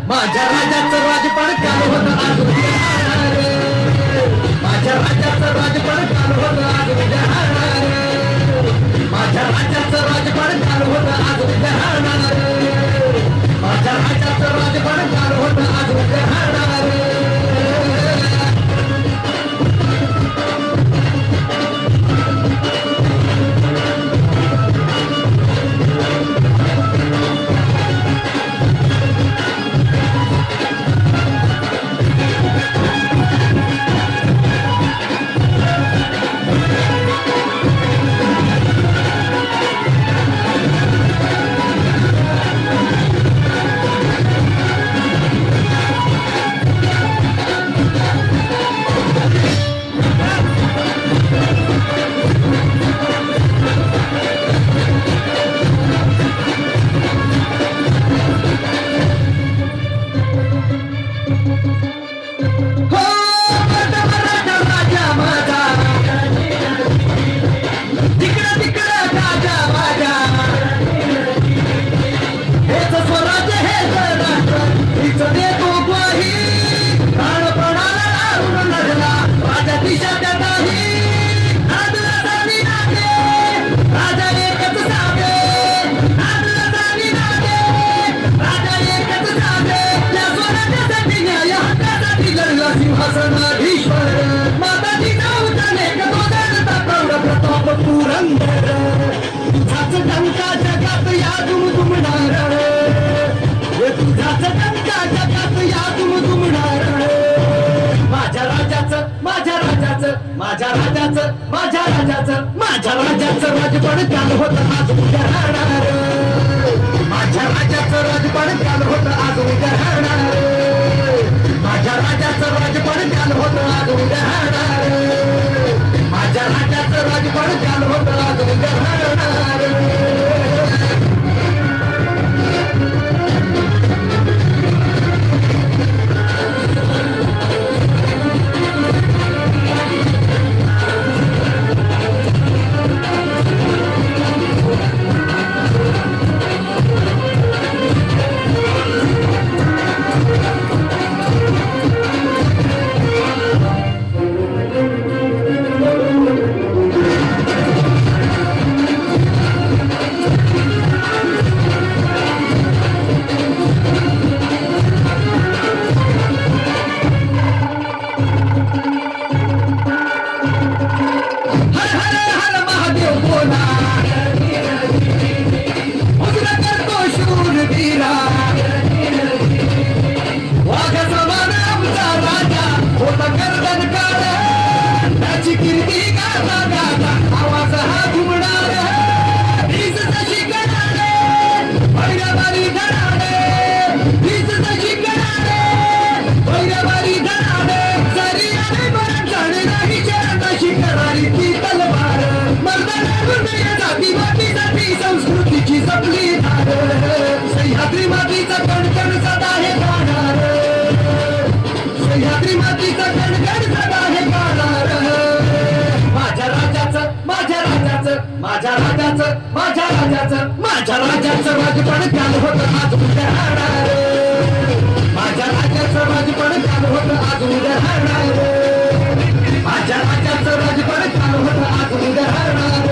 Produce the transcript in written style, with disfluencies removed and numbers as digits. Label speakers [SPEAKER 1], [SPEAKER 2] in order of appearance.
[SPEAKER 1] माझ्या राजाचं राजपाट काल होतं आज उद्या हाणार माझ्या राजाचं राजपाट काल होतं आज उद्या हाणार माझ्या राजाचं राजपाट काल होतं आज उद्या हाणार माझ्या राजाचं राजपाट काल होतं आज उद्या हाणार माझ्या राजाचं राजपाट काल होतं आज उद्या हाणार माझ्या राजाचं राजपाट काल होतं आज उद्या हाणार माझ्या राजाचं राजपाट काल होतं आज उद्या हाणार माझ्या राजाचं राजपाट काल होतं आज उद्या हाणार संस्कृतीची जपली सह्याद्री मातीचा कणकण सदा हे गाणार सह्याद्री मातीचा कणकण सदा हे गाणार माझ्या राजाचं माझ्या राजाचं माझ्या राजाचं माझ्या राजाचं माझ्या राजाचं राजपाट काल होतं आज उद्या हाणार माझ्या राजाचं राजपाट काल होतं आज उद्या हाणार माझ्या राजाचं राजपाट काल होतं आज उद्या हाणार